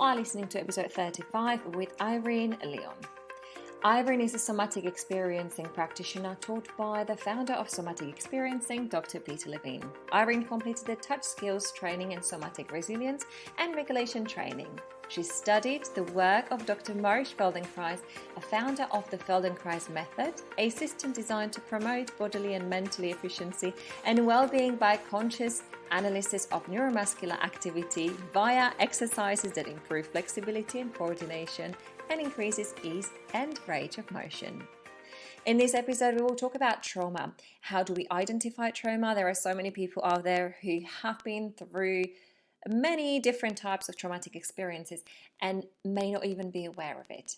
are listening to episode 35 with Irene Lyon. Irene is a somatic experiencing practitioner taught by the founder of Somatic Experiencing, Dr. Peter Levine. Irene completed the touch skills training in somatic resilience and regulation training. She studied the work of Dr. Moshe Feldenkrais, a founder of the Feldenkrais Method, a system designed to promote bodily and mental efficiency and well-being by conscious analysis of neuromuscular activity via exercises that improve flexibility and coordination and increases ease and range of motion. In this episode, we will talk about trauma. How do we identify trauma? There are so many people out there who have been through many different types of traumatic experiences and may not even be aware of it.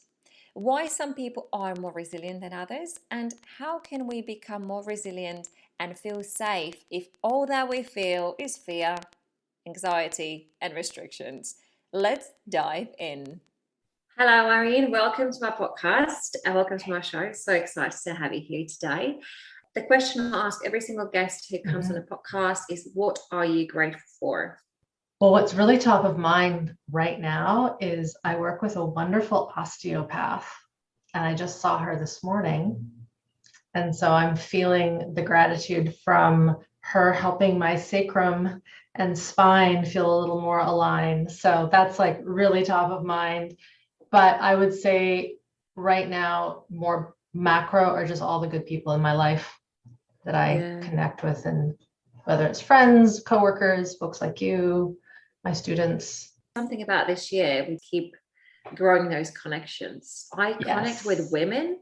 Why some people are more resilient than others, and how can we become more resilient and feel safe if all that we feel is fear, anxiety, and restrictions? Let's dive in. Hello, Irene. Welcome to my podcast and welcome to my show. So excited to have you here today. The question I ask every single guest who comes on the podcast is, what are you grateful for? Well, what's really top of mind right now is I work with a wonderful osteopath, and I just saw her this morning. And so I'm feeling the gratitude from her helping my sacrum and spine feel a little more aligned. So that's like really top of mind. But I would say right now, more macro are just all the good people in my life that I connect with, and whether it's friends, coworkers, folks like you, my students. Something about this year, we keep growing those connections. I connect with women.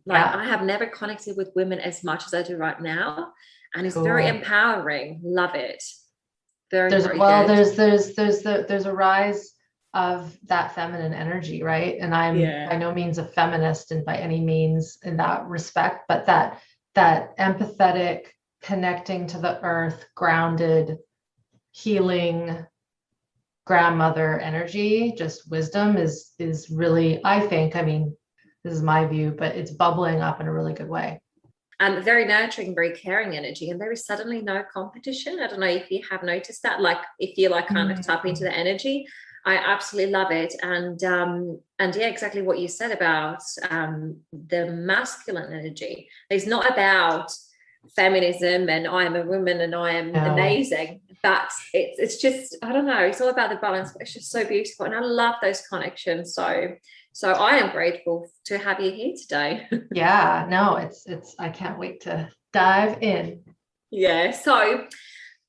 I have never connected with women as much as I do right now. And it's very empowering. Love it. There's a rise of that feminine energy, right? And I'm by no means a feminist and by any means in that respect, but that empathetic, connecting to the earth, grounded, healing grandmother energy, just wisdom is really, I think, I mean, this is my view, but it's bubbling up in a really good way. And very nurturing, very caring energy. And there is suddenly no competition. I don't know if you have noticed that, like if you like kind of tap into the energy, I absolutely love it. And yeah, exactly what you said about the masculine energy. It's not about feminism and I am a woman and I am amazing, but it's just, I don't know, it's all about the balance, but it's just so beautiful. And I love those connections. So I am grateful to have you here today. Yeah, no, it's I can't wait to dive in. Yeah, so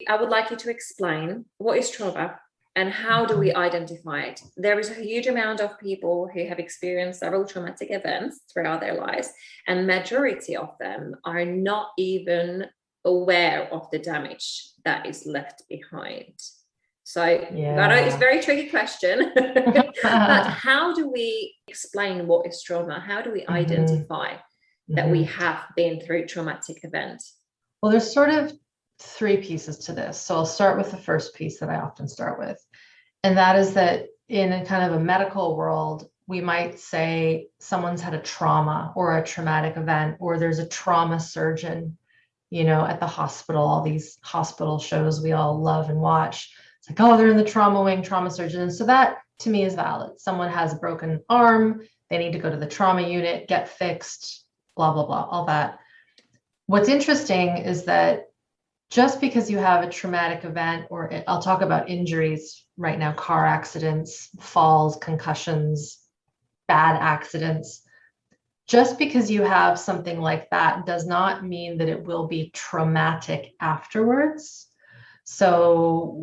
I would like you to explain what is trauma and how do we identify it? There is a huge amount of people who have experienced several traumatic events throughout their lives, and majority of them are not even aware of the damage that is left behind. So I know it's a very tricky question, but how do we explain what is trauma? How do we identify that we have been through traumatic events? Well, there's sort of three pieces to this. So I'll start with the first piece that I often start with. And that is that in a kind of a medical world, we might say someone's had a trauma or a traumatic event, or there's a trauma surgeon, at the hospital, all these hospital shows we all love and watch. It's like, oh, they're in the trauma wing, trauma surgeon. And so that to me is valid. Someone has a broken arm, they need to go to the trauma unit, get fixed, blah, blah, blah, all that. What's interesting is that just because you have a traumatic event, or I'll talk about injuries right now, car accidents, falls, concussions, bad accidents, just because you have something like that does not mean that it will be traumatic afterwards. So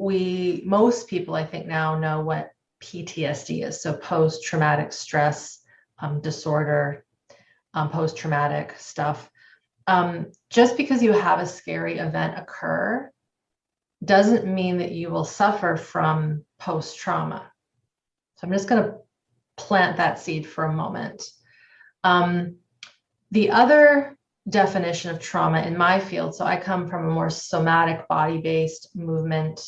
most people I think now know what PTSD is. So post-traumatic stress disorder, post-traumatic stuff. Just because you have a scary event occur doesn't mean that you will suffer from post-trauma. So I'm just going to plant that seed for a moment. The other definition of trauma in my field, so I come from a more somatic body-based movement.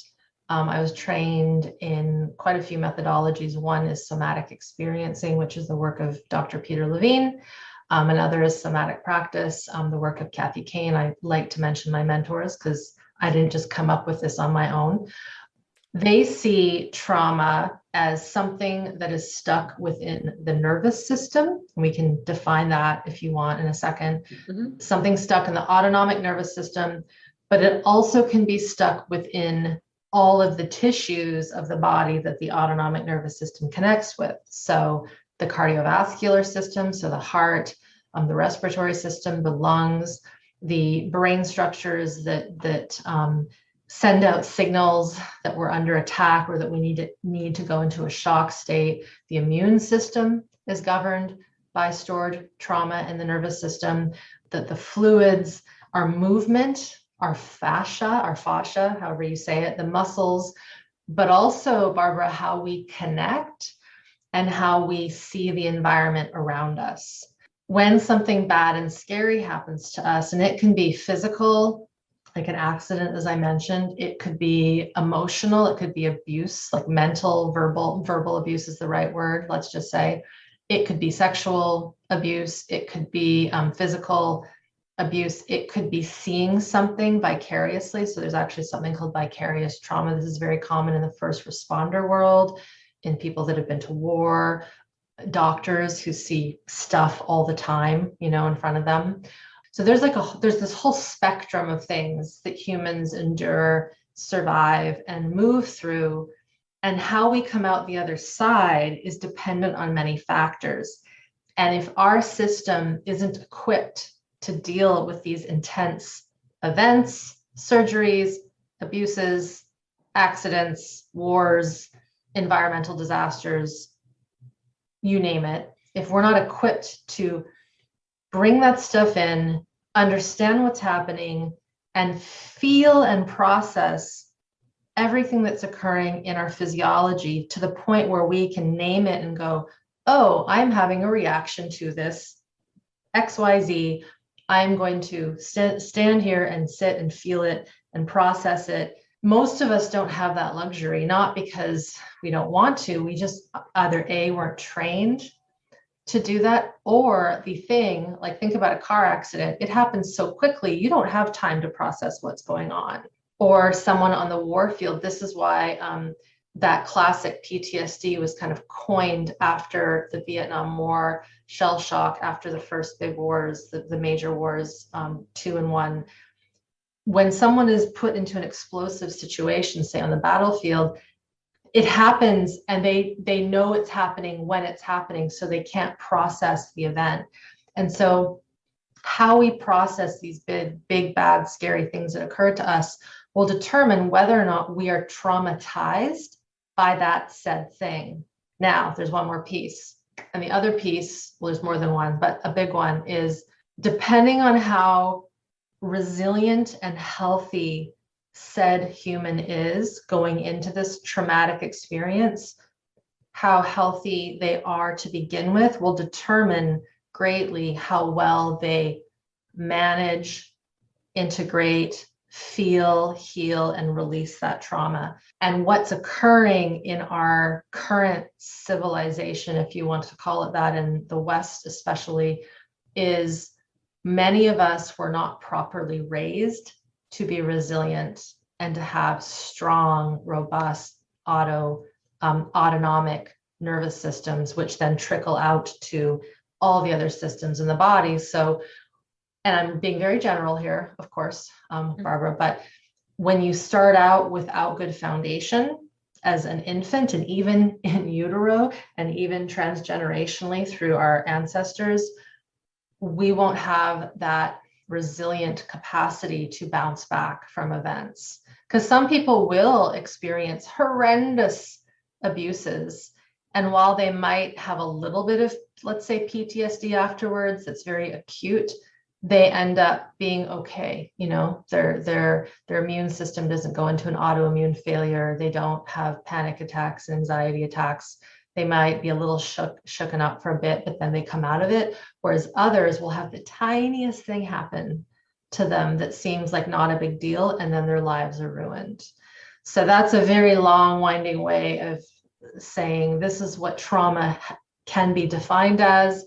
I was trained in quite a few methodologies. One is somatic experiencing, which is the work of Dr. Peter Levine. Another is somatic practice, the work of Kathy Kane. I like to mention my mentors because I didn't just come up with this on my own. They see trauma as something that is stuck within the nervous system. We can define that if you want in a second. Something stuck in the autonomic nervous system, but it also can be stuck within all of the tissues of the body that the autonomic nervous system connects with. So the cardiovascular system, so the heart, the respiratory system, the lungs, the brain structures that send out signals that we're under attack or that we need to go into a shock state. The immune system is governed by stored trauma in the nervous system. That the fluids, our movement, our fascia, however you say it, the muscles, but also, Barbara, how we connect and how we see the environment around us. When something bad and scary happens to us, and it can be physical, like an accident, as I mentioned, it could be emotional, it could be abuse, like mental, verbal abuse is the right word, let's just say. It could be sexual abuse, it could be physical abuse, it could be seeing something vicariously. So there's actually something called vicarious trauma. This is very common in the first responder world, in people that have been to war, doctors who see stuff all the time, in front of them. So there's this whole spectrum of things that humans endure, survive, and move through. And how we come out the other side is dependent on many factors. And if our system isn't equipped to deal with these intense events, surgeries, abuses, accidents, wars, environmental disasters, you name it, if we're not equipped to bring that stuff in, understand what's happening, and feel and process everything that's occurring in our physiology to the point where we can name it and go, oh, I'm having a reaction to this XYZ. I'm going to stand here and sit and feel it and process it. Most of us don't have that luxury, not because we don't want to. We just either A, weren't trained to do that, or the thing, like think about a car accident, it happens so quickly, you don't have time to process what's going on. Or someone on the war field, this is why that classic PTSD was kind of coined after the Vietnam War, shell shock after the first big wars, the major wars, 2 and 1. When someone is put into an explosive situation, say on the battlefield, it happens and they know it's happening when it's happening, so they can't process the event. And so how we process these big, bad, scary things that occur to us will determine whether or not we are traumatized by that said thing. Now, there's one more piece. And the other piece, well, there's more than one, but a big one is depending on how resilient and healthy said human is going into this traumatic experience, how healthy they are to begin with will determine greatly how well they manage, integrate, feel, heal, and release that trauma. And what's occurring in our current civilization, if you want to call it that, in the West especially, is many of us were not properly raised to be resilient and to have strong, robust, autonomic nervous systems, which then trickle out to all the other systems in the body. So, and I'm being very general here, of course, Barbara, but when you start out without good foundation as an infant, and even in utero, and even transgenerationally through our ancestors, we won't have that resilient capacity to bounce back from events. Because some people will experience horrendous abuses. And while they might have a little bit of, let's say, PTSD afterwards, that's very acute, they end up being okay. Their immune system doesn't go into an autoimmune failure. They don't have panic attacks, anxiety attacks. They might be a little shooken up for a bit, but then they come out of it. Whereas others will have the tiniest thing happen to them that seems like not a big deal, and then their lives are ruined. So that's a very long, winding way of saying this is what trauma can be defined as.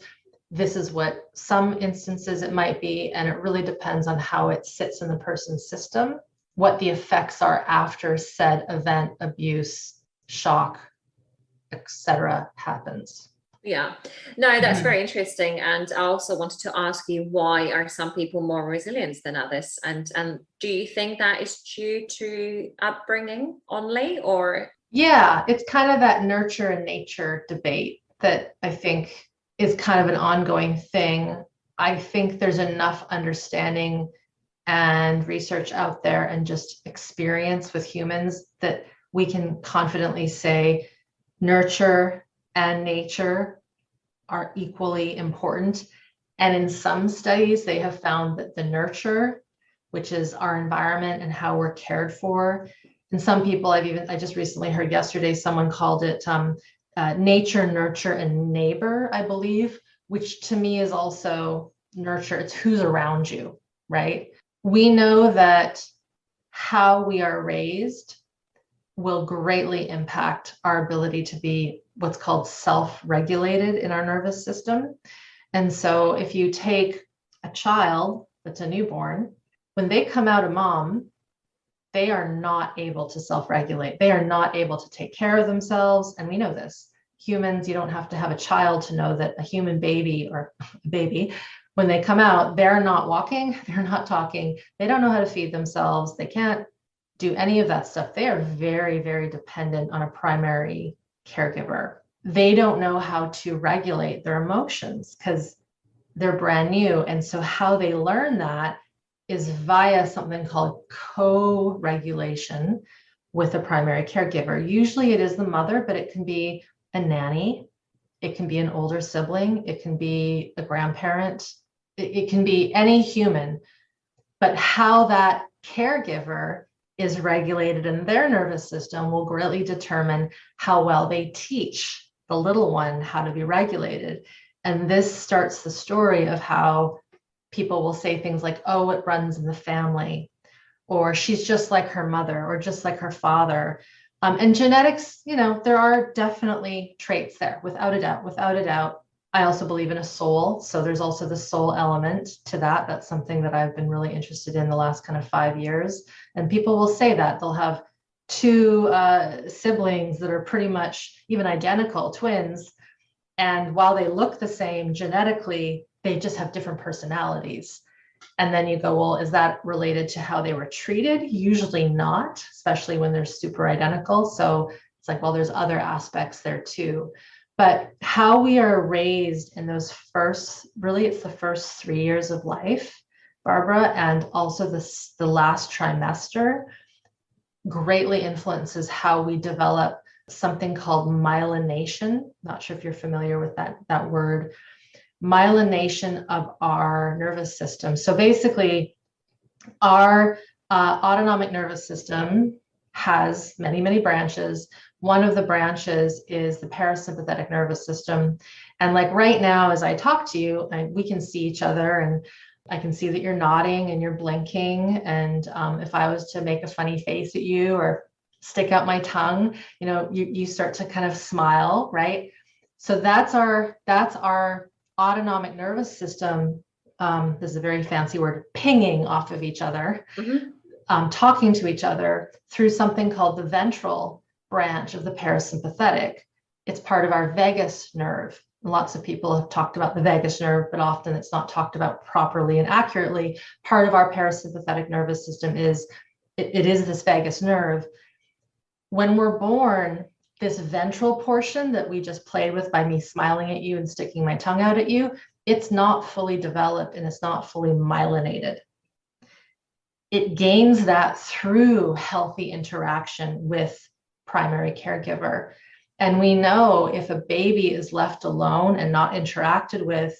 This is what some instances it might be, and it really depends on how it sits in the person's system what the effects are after said event, abuse, shock, etc. happens. Yeah, no, that's very interesting. And I also wanted to ask you, why are some people more resilient than others? And do you think that is due to upbringing only, or? Yeah, it's kind of that nurture and nature debate that I think is kind of an ongoing thing. I think there's enough understanding and research out there and just experience with humans that we can confidently say nurture and nature are equally important. And in some studies, they have found that the nurture, which is our environment and how we're cared for, and some people I just recently heard yesterday, someone called it nature, nurture, and neighbor, I believe, which to me is also nurture. It's who's around you, right? We know that how we are raised will greatly impact our ability to be what's called self-regulated in our nervous system. And so if you take a child that's a newborn, when they come out of mom, they are not able to self-regulate. They are not able to take care of themselves. And we know this. Humans, you don't have to have a child to know that a human baby or a baby, when they come out, they're not walking, they're not talking, they don't know how to feed themselves, they can't do any of that stuff. They are very, very dependent on a primary caregiver. They don't know how to regulate their emotions because they're brand new. And so how they learn that is via something called co-regulation with a primary caregiver. Usually it is the mother, but it can be a nanny, it can be an older sibling, it can be a grandparent, it can be any human. But how that caregiver is regulated in their nervous system will greatly determine how well they teach the little one how to be regulated. And this starts the story of how people will say things like, oh, it runs in the family, or she's just like her mother, or just like her father. And genetics, there are definitely traits there, without a doubt, without a doubt. I also believe in a soul. So there's also the soul element to that. That's something that I've been really interested in the last kind of 5 years. And people will say that they'll have two siblings that are pretty much even identical, twins. And while they look the same genetically, they just have different personalities. And then you go, well, is that related to how they were treated? Usually not, especially when they're super identical. So it's like, well, there's other aspects there too. But how we are raised in those it's the first 3 years of life, Barbara, and also the last trimester greatly influences how we develop something called myelination. Not sure if you're familiar with that word. Myelination of our nervous system. So basically, our autonomic nervous system has many, many branches. One of the branches is the parasympathetic nervous system. And like right now, as I talk to you, we can see each other, and I can see that you're nodding and you're blinking. And if I was to make a funny face at you or stick out my tongue, you start to kind of smile, right? So that's our autonomic nervous system. This is a very fancy word, pinging off of each other, talking to each other through something called the ventral branch of the parasympathetic. It's part of our vagus nerve. Lots of people have talked about the vagus nerve, but often it's not talked about properly and accurately. Part of our parasympathetic nervous system is this vagus nerve. When we're born, this ventral portion that we just played with by me smiling at you and sticking my tongue out at you, it's not fully developed and it's not fully myelinated. It gains that through healthy interaction with primary caregiver. And we know if a baby is left alone and not interacted with,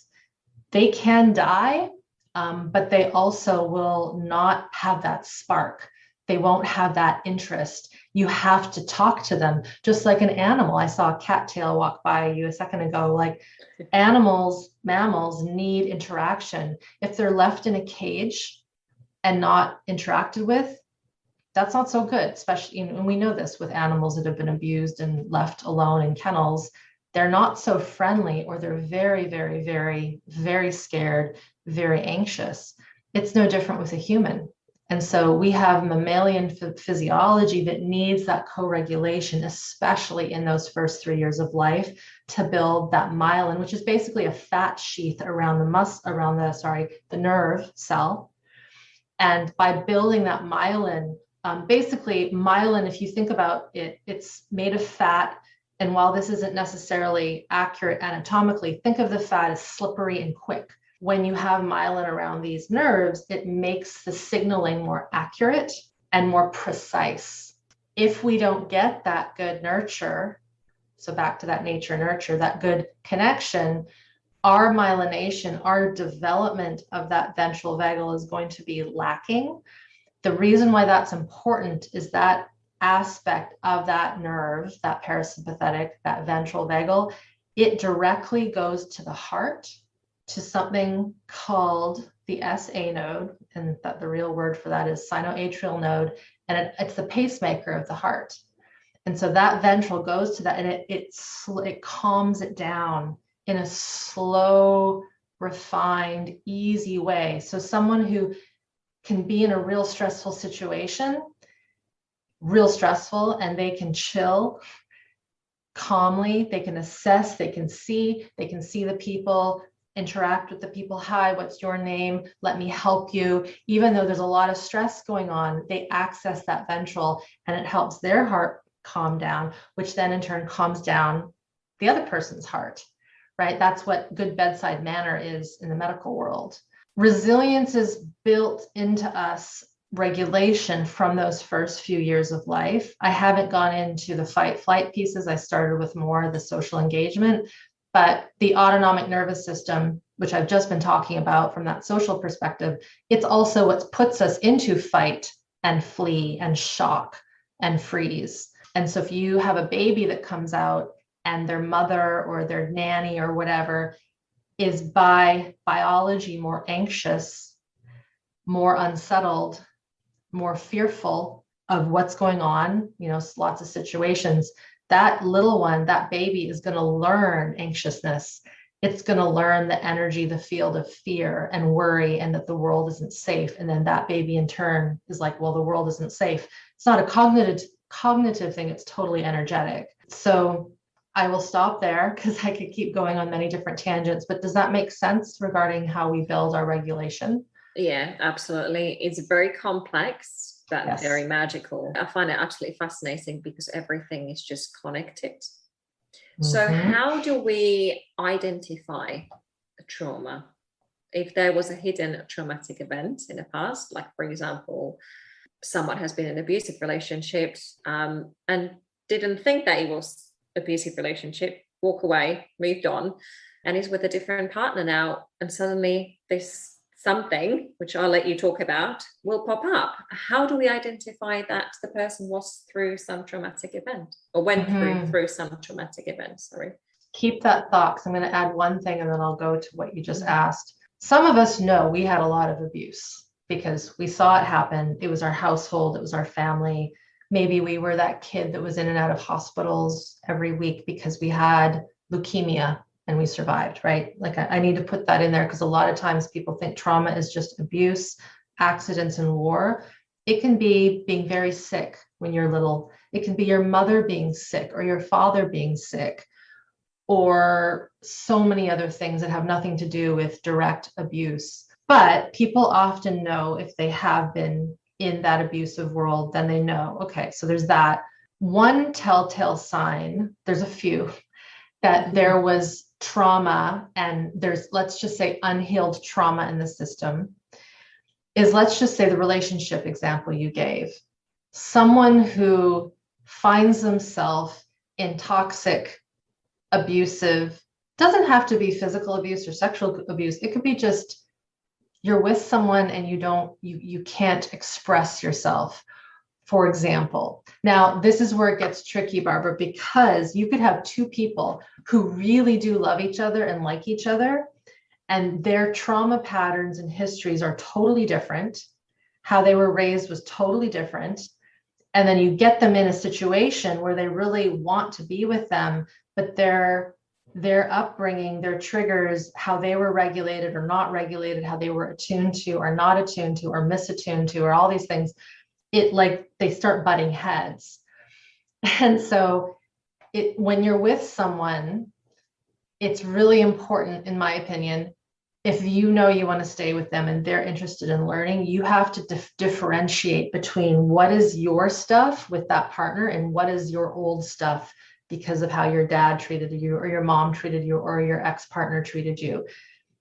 they can die, but they also will not have that spark. They won't have that interest. You have to talk to them, just like an animal. I saw a cattail walk by you a second ago. Like mammals need interaction. If they're left in a cage and not interacted with, that's not so good, especially, and we know this with animals that have been abused and left alone in kennels. They're not so friendly, or they're very, very, very, very scared, very anxious. It's no different with a human. And so we have mammalian physiology that needs that co-regulation, especially in those first 3 years of life, to build that myelin, which is basically a fat sheath around the nerve cell. And by building that myelin, basically myelin, if you think about it, it's made of fat. And while this isn't necessarily accurate anatomically, think of the fat as slippery and quick. When you have myelin around these nerves, it makes the signaling more accurate and more precise. If we don't get that good nurture, so back to that nature nurture, that good connection, our myelination, our development of that ventral vagal is going to be lacking. The reason why that's important is that aspect of that nerve, that parasympathetic, that ventral vagal, it directly goes to the heart, to something called the SA node, and that the real word for that is sinoatrial node, and it's the pacemaker of the heart. And so that ventral goes to that, and it calms it down in a slow, refined, easy way. So someone who can be in a real stressful situation, real stressful, and they can chill calmly, they can assess, they can see the people, interact with the people. Hi, what's your name? Let me help you. Even though there's a lot of stress going on, they access that ventral and it helps their heart calm down, which then in turn calms down the other person's heart, right? That's what good bedside manner is in the medical world. Resilience is built into us, regulation from those first few years of life. I haven't gone into the fight flight pieces. I started with more the social engagement. But the autonomic nervous system, which I've just been talking about from that social perspective, it's also what puts us into fight and flee and shock and freeze. And so if you have a baby that comes out and their mother or their nanny or whatever is by biology more anxious, more unsettled, more fearful of what's going on, lots of situations, that little one, that baby is going to learn anxiousness. It's going to learn the energy, the field of fear and worry, and that the world isn't safe. And then that baby in turn is like, well, the world isn't safe. It's not a cognitive thing. It's totally energetic. So I will stop there because I could keep going on many different tangents, but does that make sense regarding how we build our regulation? Yeah, absolutely. It's very complex, but Yes. Very magical. I find it absolutely fascinating because everything is just connected. So how do we identify a trauma? If there was a hidden traumatic event in the past, like for example, someone has been in an abusive relationship and didn't think that it was abusive relationship, walk away, moved on, and is with a different partner now, and suddenly this something, which I'll let you talk about, will pop up. How do we identify that the person was through some traumatic event or went through some traumatic event? Sorry. Keep that thought, because I'm going to add one thing and then I'll go to what you just asked. Some of us know we had a lot of abuse because we saw it happen. It was our household. It was our family. Maybe we were that kid that was in and out of hospitals every week because we had leukemia and we survived, right? Like I need to put that in there because a lot of times people think trauma is just abuse, accidents, and war. It can be being very sick when you're little. It can be your mother being sick or your father being sick, or so many other things that have nothing to do with direct abuse. But people often know if they have been in that abusive world, then they know, okay, so there's that. One telltale sign, there's a few, that there was trauma and there's, let's just say, unhealed trauma in the system, is, let's just say, the relationship example you gave. Someone who finds themselves in toxic, abusive, doesn't have to be physical abuse or sexual abuse. It could be just you're with someone and you can't express yourself, for example. Now, this is where it gets tricky, Barbara, because you could have two people who really do love each other and like each other, and their trauma patterns and histories are totally different. How they were raised was totally different. And then you get them in a situation where they really want to be with them, but they're their upbringing, their triggers, how they were regulated or not regulated, how they were attuned to or not attuned to or misattuned to, or all these things, it like they start butting heads. And so when you're with someone, it's really important, in my opinion, if you know you want to stay with them and they're interested in learning, you have to differentiate between what is your stuff with that partner and what is your old stuff because of how your dad treated you or your mom treated you or your ex-partner treated you.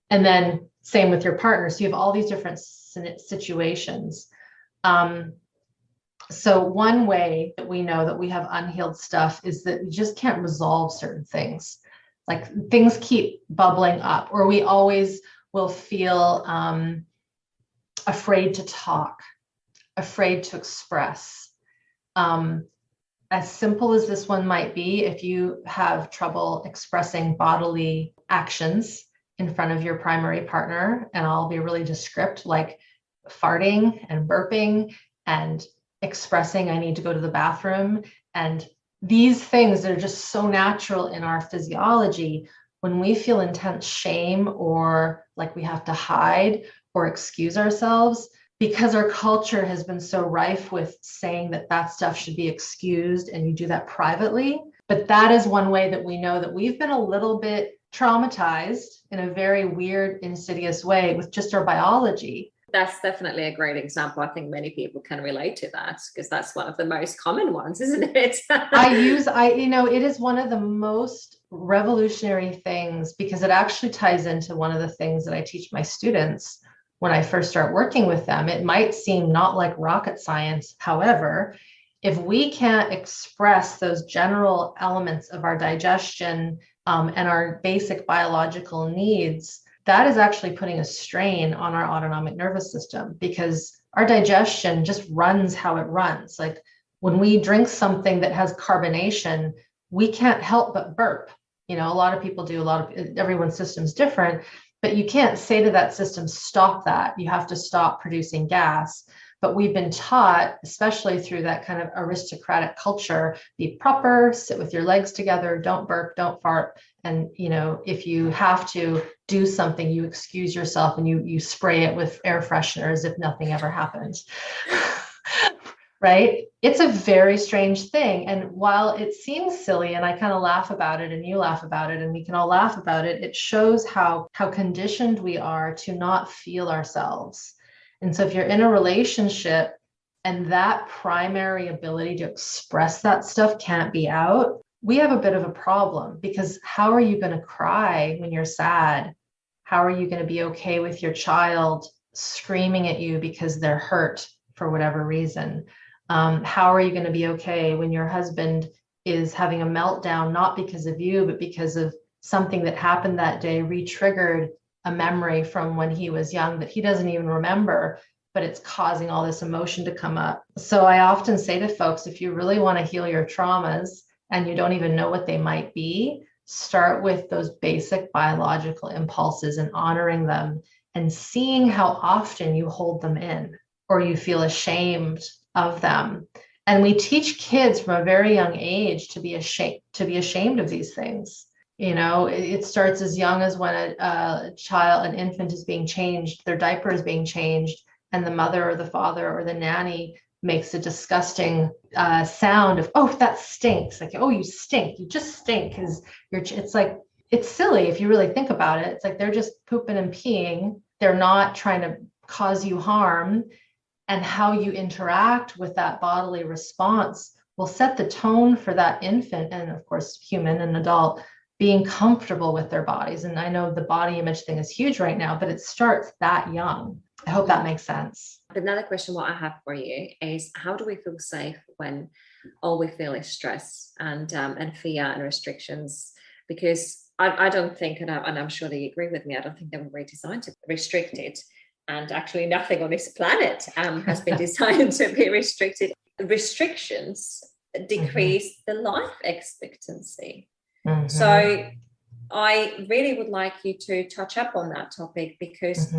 And then same with your partner. So you have all these different situations. So one way that we know that we have unhealed stuff is that we just can't resolve certain things. Like things keep bubbling up, or we always will feel afraid to talk, afraid to express. As simple as this one might be, if you have trouble expressing bodily actions in front of your primary partner, and I'll be really descriptive, like farting and burping and expressing I need to go to the bathroom, and these things that are just so natural in our physiology, when we feel intense shame or like we have to hide or excuse ourselves, because our culture has been so rife with saying that that stuff should be excused and you do that privately. But that is one way that we know that we've been a little bit traumatized in a very weird, insidious way with just our biology. That's definitely a great example. I think many people can relate to that because that's one of the most common ones, isn't it? It is one of the most revolutionary things because it actually ties into one of the things that I teach my students when I first start working with them. It might seem not like rocket science. However, if we can't express those general elements of our digestion and our basic biological needs, that is actually putting a strain on our autonomic nervous system because our digestion just runs how it runs. Like when we drink something that has carbonation, we can't help but burp. A lot of people do, everyone's system's different, but you can't say to that system, stop that. You have to stop producing gas. But we've been taught, especially through that kind of aristocratic culture, be proper, sit with your legs together, don't burp, don't fart. And, if you have to do something, you excuse yourself and you spray it with air freshener as if nothing ever happened. Right? It's a very strange thing. And while it seems silly and I kind of laugh about it and you laugh about it and we can all laugh about it, it shows how conditioned we are to not feel ourselves. And so if you're in a relationship and that primary ability to express that stuff can't be out, we have a bit of a problem because how are you going to cry when you're sad? How are you going to be okay with your child screaming at you because they're hurt for whatever reason? How are you going to be okay when your husband is having a meltdown, not because of you, but because of something that happened that day, re-triggered a memory from when he was young that he doesn't even remember, but it's causing all this emotion to come up. So I often say to folks, if you really want to heal your traumas and you don't even know what they might be, start with those basic biological impulses and honoring them and seeing how often you hold them in or you feel ashamed of them. And we teach kids from a very young age to be ashamed of these things. It starts as young as when an infant is being changed, their diaper is being changed, and the mother or the father or the nanny makes a disgusting sound of, oh, that stinks. Like, oh, you stink. You just stink. It's like, it's silly if you really think about it. It's like they're just pooping and peeing. They're not trying to cause you harm. And how you interact with that bodily response will set the tone for that infant and, of course, human and adult being comfortable with their bodies. And I know the body image thing is huge right now, but it starts that young. I hope that makes sense. Another question what I have for you is, how do we feel safe when all we feel is stress and fear and restrictions? Because I don't think, and I'm sure that you agree with me, I don't think they were really designed to be restricted. And actually nothing on this planet has been designed to be restricted. Restrictions decrease the life expectancy. Mm-hmm. So I really would like you to touch up on that topic because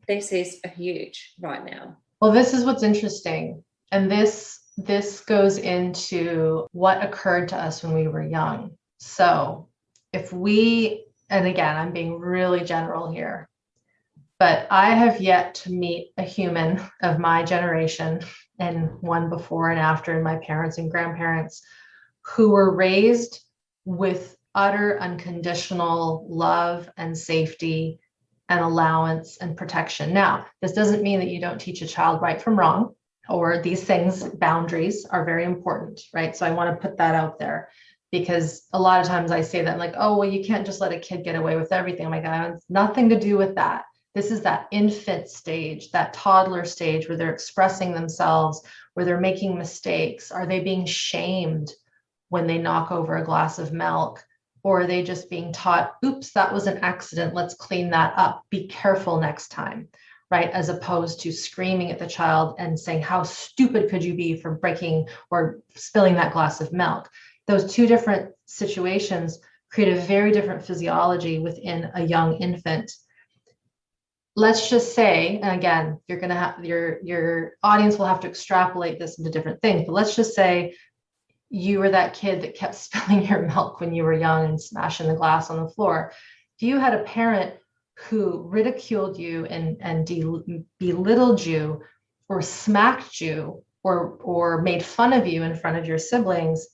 this is a huge right now. Well, this is what's interesting. And this goes into what occurred to us when we were young. So and again, I'm being really general here, but I have yet to meet a human of my generation and one before and after, and my parents and grandparents, who were raised with utter unconditional love and safety and allowance and protection. Now, this doesn't mean that you don't teach a child right from wrong, or these things, boundaries are very important, right? So I want to put that out there, because a lot of times I say that, I'm like, oh, well, you can't just let a kid get away with everything. I'm like, it's nothing to do with that. This is that infant stage, that toddler stage where they're expressing themselves, where they're making mistakes. Are they being shamed when they knock over a glass of milk? Or are they just being taught, oops, that was an accident, let's clean that up, be careful next time, right? As opposed to screaming at the child and saying, how stupid could you be for breaking or spilling that glass of milk? Those two different situations create a very different physiology within a young infant. Let's just say, and again, you're going to have your audience will have to extrapolate this into different things, but let's just say you were that kid that kept spilling your milk when you were young and smashing the glass on the floor. If you had a parent who ridiculed you and belittled you or smacked you or made fun of you in front of your siblings,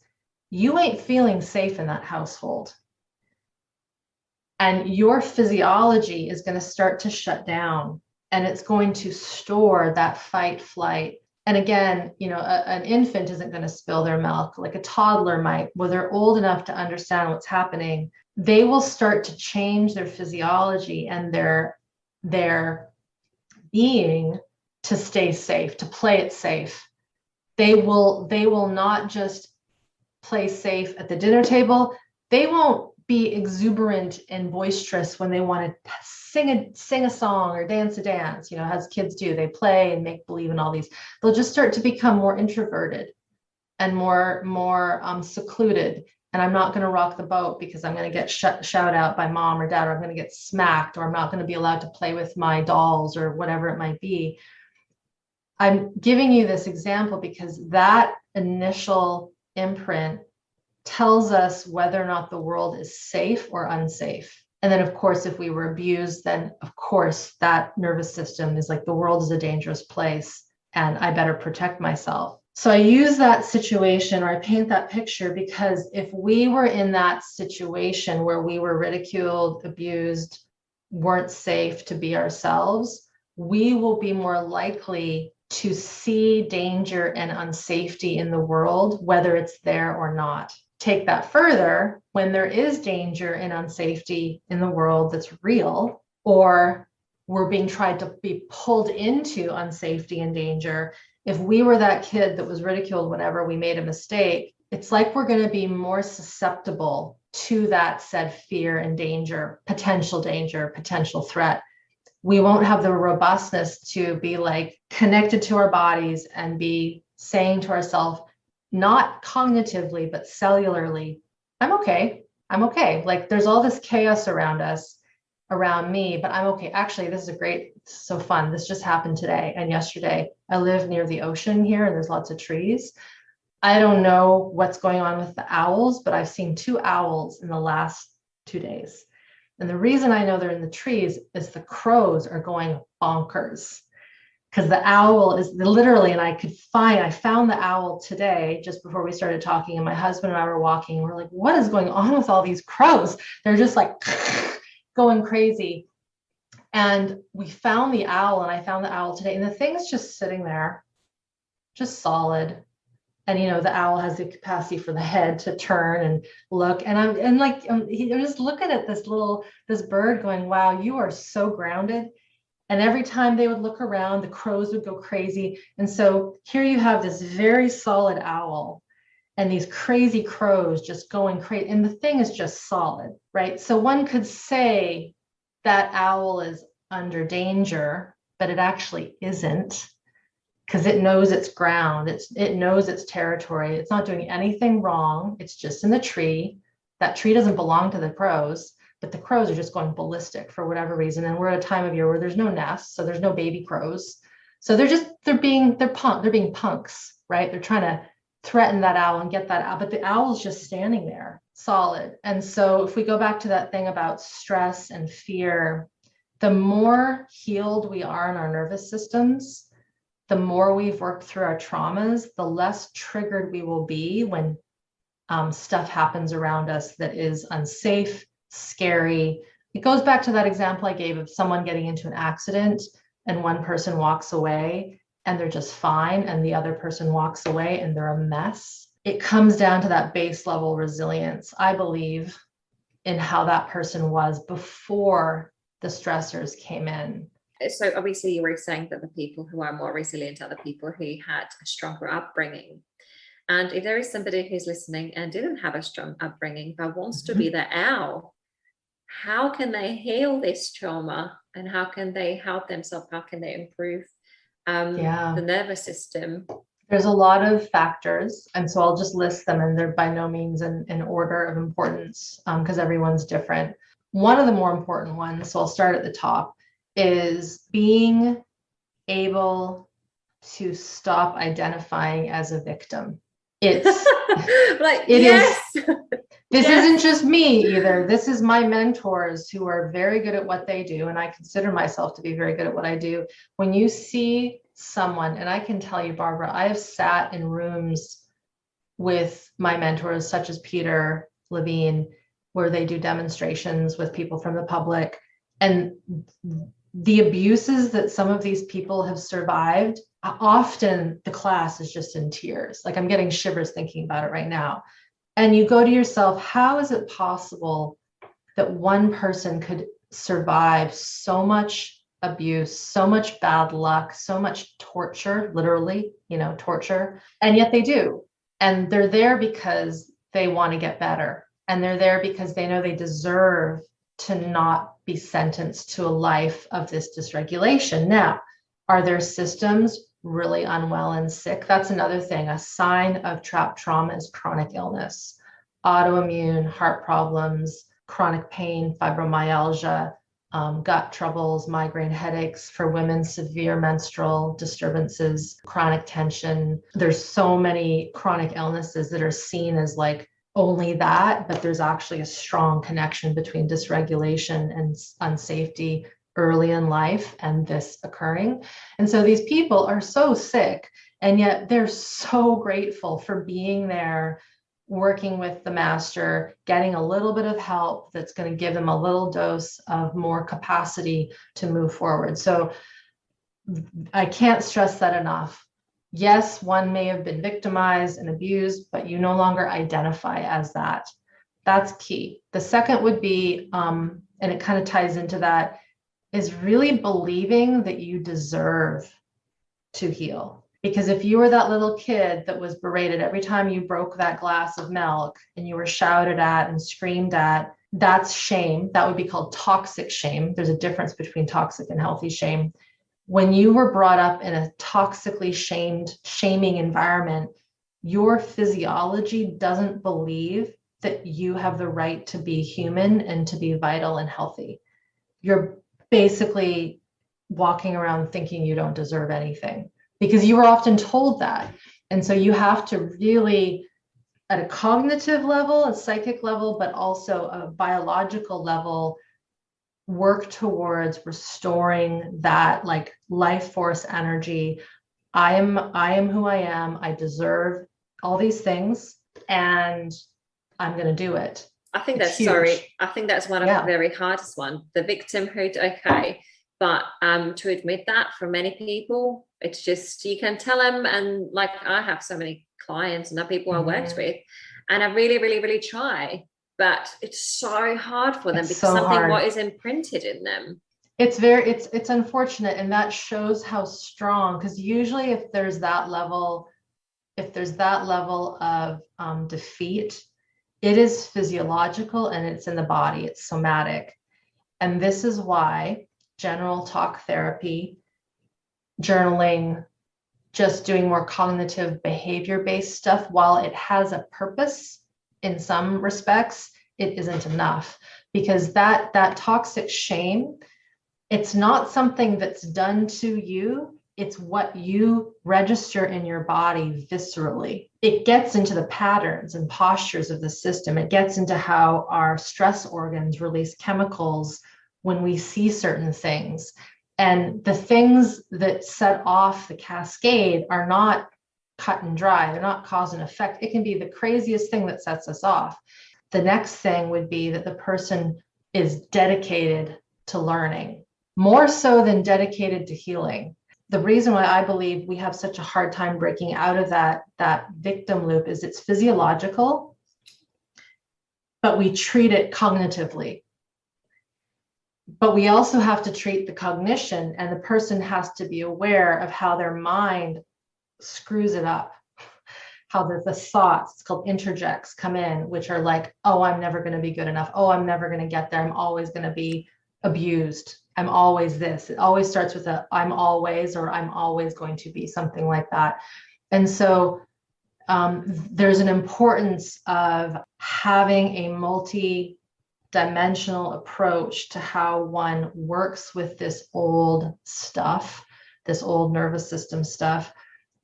you ain't feeling safe in that household. And your physiology is going to start to shut down, and it's going to store that fight, flight. And again, an infant isn't going to spill their milk like a toddler might. Well, they're old enough to understand what's happening. They will start to change their physiology and their being to stay safe, to play it safe. They will not just play safe at the dinner table. They won't be exuberant and boisterous when they want to sing a song or dance a dance, as kids do. They play and make believe and all these. They'll just start to become more introverted and more secluded. And I'm not going to rock the boat because I'm going to get shout out by mom or dad, or I'm going to get smacked, or I'm not going to be allowed to play with my dolls or whatever it might be. I'm giving you this example because that initial imprint tells us whether or not the world is safe or unsafe. And then, of course, if we were abused, then, of course, that nervous system is like, the world is a dangerous place and I better protect myself. So I use that situation, or I paint that picture, because if we were in that situation where we were ridiculed, abused, weren't safe to be ourselves, we will be more likely to see danger and unsafety in the world, whether it's there or not. Take that further, when there is danger and unsafety in the world that's real, or we're being tried to be pulled into unsafety and danger, if we were that kid that was ridiculed whenever we made a mistake, it's like we're going to be more susceptible to that said fear and danger, potential threat. We won't have the robustness to be like connected to our bodies and be saying to ourselves, not cognitively, but cellularly, I'm okay. Like, there's all this chaos around us, around me, but I'm okay. Actually, this is so fun. This just happened today and yesterday. I live near the ocean here and there's lots of trees. I don't know what's going on with the owls, but I've seen 2 owls in the last 2 days. And the reason I know they're in the trees is the crows are going bonkers. Because the owl is literally, and I found the owl today just before we started talking, and my husband and I were walking, and we're like, what is going on with all these crows? They're just like going crazy. And we found the owl, and I found the owl today, and the thing's just sitting there, just solid. And, the owl has the capacity for the head to turn and look. And I'm just looking at this bird going, wow, you are so grounded. And every time they would look around, the crows would go crazy. And so here you have this very solid owl and these crazy crows just going crazy. And the thing is just solid, right? So one could say that owl is under danger, but it actually isn't, because it knows its ground. It knows its territory. It's not doing anything wrong. It's just in the tree. That tree doesn't belong to the crows. But the crows are just going ballistic for whatever reason. And we're at a time of year where there's no nests, so there's no baby crows. So they're being punks, right? They're trying to threaten that owl and get that owl, but the owl's just standing there solid. And so if we go back to that thing about stress and fear, the more healed we are in our nervous systems, the more we've worked through our traumas, the less triggered we will be when stuff happens around us that is unsafe, scary. It goes back to that example I gave of someone getting into an accident and one person walks away and they're just fine, and the other person walks away and they're a mess. It comes down to that base level resilience, I believe, in how that person was before the stressors came in. So obviously you were saying that the people who are more resilient are the people who had a stronger upbringing. And if there is somebody who's listening and didn't have a strong upbringing but wants to be the owl, how can they heal this trauma, and how can they help themselves? How can they improve the nervous system? There's a lot of factors, and so I'll just list them, and they're by no means in order of importance because everyone's different. One of the more important ones, so I'll start at the top, is being able to stop identifying as a victim. It's like, it yes. is. This isn't just me either. This is my mentors who are very good at what they do. And I consider myself to be very good at what I do. When you see someone, and I can tell you, Barbara, I have sat in rooms with my mentors, such as Peter Levine, where they do demonstrations with people from the public. And the abuses that some of these people have survived, often the class is just in tears. Like, I'm getting shivers thinking about it right now. And you go to yourself, how is it possible that one person could survive so much abuse, so much bad luck, so much torture, literally, torture, and yet they do. And they're there because they want to get better. And they're there because they know they deserve to not be sentenced to a life of this dysregulation. Now, are their systems really unwell and sick? That's another thing. A sign of trapped trauma is chronic illness, autoimmune, heart problems, chronic pain, fibromyalgia, gut troubles, migraine headaches. For women, severe menstrual disturbances, chronic tension. There's so many chronic illnesses that are seen as like only that, but there's actually a strong connection between dysregulation and unsafety early in life and this occurring. And so these people are so sick, and yet they're so grateful for being there, working with the master, getting a little bit of help that's going to give them a little dose of more capacity to move forward. So I can't stress that enough. Yes, one may have been victimized and abused, but you no longer identify as that. That's key. The second would be, and it kind of ties into that, is really believing that you deserve to heal. Because if you were that little kid that was berated every time you broke that glass of milk and you were shouted at and screamed at, that's shame. That would be called toxic shame. There's a difference between toxic and healthy shame. When you were brought up in a toxically shaming environment, your physiology doesn't believe that you have the right to be human and to be vital and healthy. You're basically walking around thinking you don't deserve anything because you were often told that. And so you have to really, at a cognitive level, a psychic level, but also a biological level, work towards restoring that like life force energy. I am who I am. I deserve all these things, and I'm going to do it. I think that's I think that's one of the very hardest one. The victimhood, okay, but to admit that for many people, it's just, you can tell them, and like I have so many clients and the people I worked with, and I really, really, really try. But it's so hard for them because something what is imprinted in them. It's unfortunate, and that shows how strong, because usually if there's that level of defeat, it is physiological and it's in the body, it's somatic. And this is why general talk therapy, journaling, just doing more cognitive behavior-based stuff, while it has a purpose, in some respects, it isn't enough, because that toxic shame, it's not something that's done to you. It's what you register in your body viscerally. It gets into the patterns and postures of the system. It gets into how our stress organs release chemicals when we see certain things. And the things that set off the cascade are not cut and dry. They're not cause and effect. It can be the craziest thing that sets us off. The next thing would be that the person is dedicated to learning, more so than dedicated to healing. The reason why I believe we have such a hard time breaking out of that victim loop is it's physiological, but we treat it cognitively. But we also have to treat the cognition, and the person has to be aware of how their mind screws it up, how the thoughts, it's called interjects, come in, which are like, oh, I'm never going to be good enough. Oh, I'm never going to get there. I'm always going to be abused. I'm always this. It always starts with I'm always, or I'm always going to be, something like that. And so there's an importance of having a multi-dimensional approach to how one works with this old stuff, this old nervous system stuff,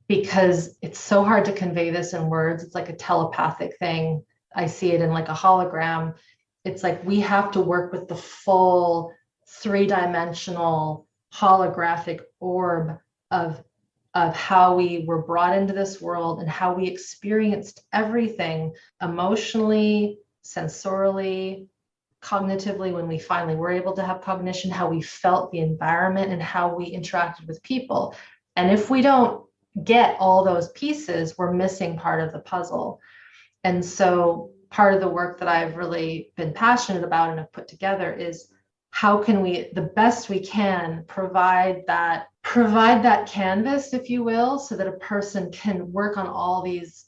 because it's so hard to convey this in words. It's like a telepathic thing. I see it in like a hologram. It's like we have to work with the full three-dimensional holographic orb of how we were brought into this world and how we experienced everything emotionally, sensorially, cognitively, when we finally were able to have cognition, how we felt the environment and how we interacted with people. And if we don't get all those pieces, we're missing part of the puzzle. And so part of the work that I've really been passionate about and have put together is how can we, the best we can, provide that canvas, if you will, so that a person can work on all these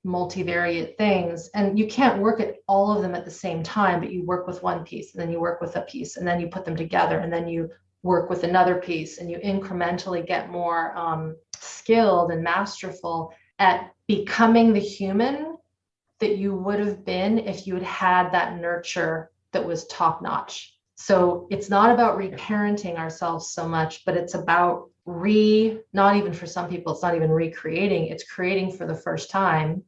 multivariate things. And you can't work at all of them at the same time, but you work with one piece, and then you work with a piece, and then you put them together, and then you work with another piece, and you incrementally get more skilled and masterful at becoming the human that you would have been if you had had that nurture that was top notch. So it's not about reparenting ourselves so much, but it's about not even for some people, it's not even recreating, it's creating for the first time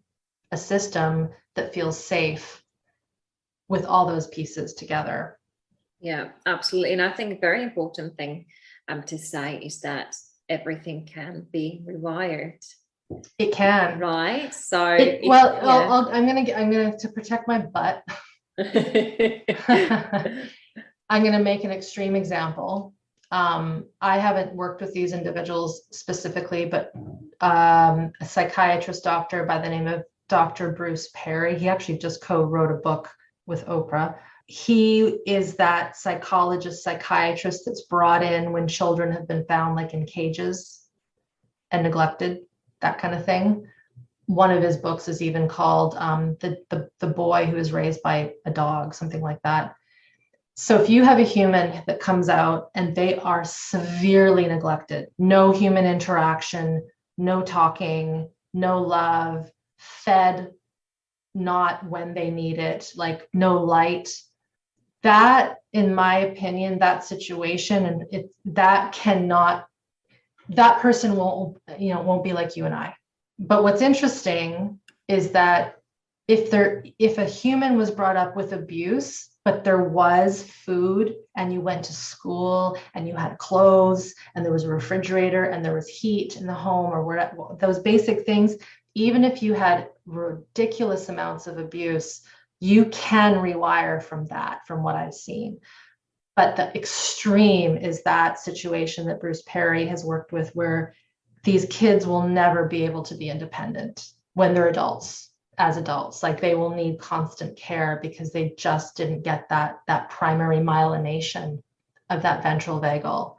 a system that feels safe with all those pieces together. Yeah, absolutely. And I think a very important thing to say is that everything can be rewired. It can. Right. So I'm gonna to protect my butt. I'm going to make an extreme example. I haven't worked with these individuals specifically, but a psychiatrist doctor by the name of Dr. Bruce Perry, he actually just co-wrote a book with Oprah. He is that psychologist, psychiatrist that's brought in when children have been found like in cages and neglected, that kind of thing. One of his books is even called the boy who was raised by a dog, something like that. So if you have a human that comes out and they are severely neglected, no human interaction, no talking, no love, fed not when they need it, like no light, that, in my opinion, that situation, and that person won't be like you and I. But what's interesting is that if a human was brought up with abuse, but there was food and you went to school and you had clothes and there was a refrigerator and there was heat in the home, or whatever, those basic things, even if you had ridiculous amounts of abuse, you can rewire from that, from what I've seen. But the extreme is that situation that Bruce Perry has worked with, where these kids will never be able to be independent when they're adults. As adults, like they will need constant care because they just didn't get that primary myelination of that ventral vagal.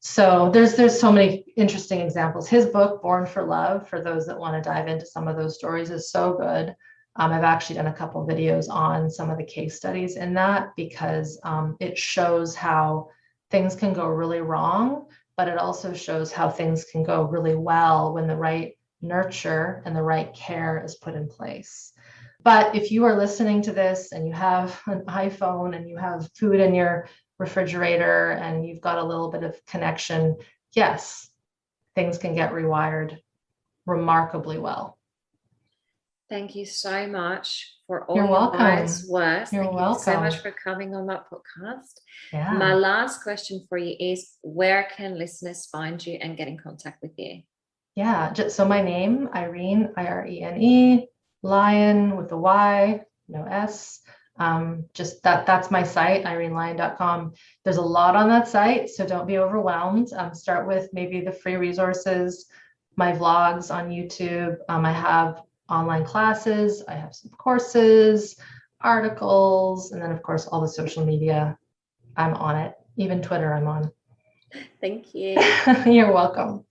So there's so many interesting examples. His book, Born for Love, for those that want to dive into some of those stories, is so good. I've actually done a couple of videos on some of the case studies in that, because it shows how things can go really wrong, but it also shows how things can go really well when the right nurture and the right care is put in place. But if you are listening to this and you have an iPhone and you have food in your refrigerator and you've got a little bit of connection, yes, things can get rewired remarkably well. Thank you so much for all You're your welcome. wise words. You're Thank welcome. you so much for coming on my podcast. Yeah. My last question for you is, where can listeners find you and get in contact with you? Yeah, so my name, Irene, Irene, Lyon with a Y, no S. Just that's my site, irenelyon.com. There's a lot on that site, so don't be overwhelmed. Start with maybe the free resources, my vlogs on YouTube. I have online classes, I have some courses, articles, and then of course all the social media. I'm on it. Even Twitter I'm on. Thank you. You're welcome.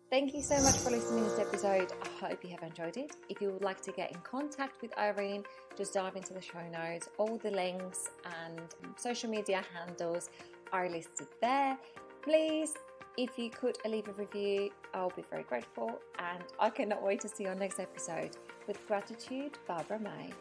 Thank you so much for listening to this episode. I hope you have enjoyed it. If you would like to get in contact with Irene, just dive into the show notes. All the links and social media handles are listed there. Please, if you could leave a review, I'll be very grateful. And I cannot wait to see your next episode. With gratitude, Barbara May.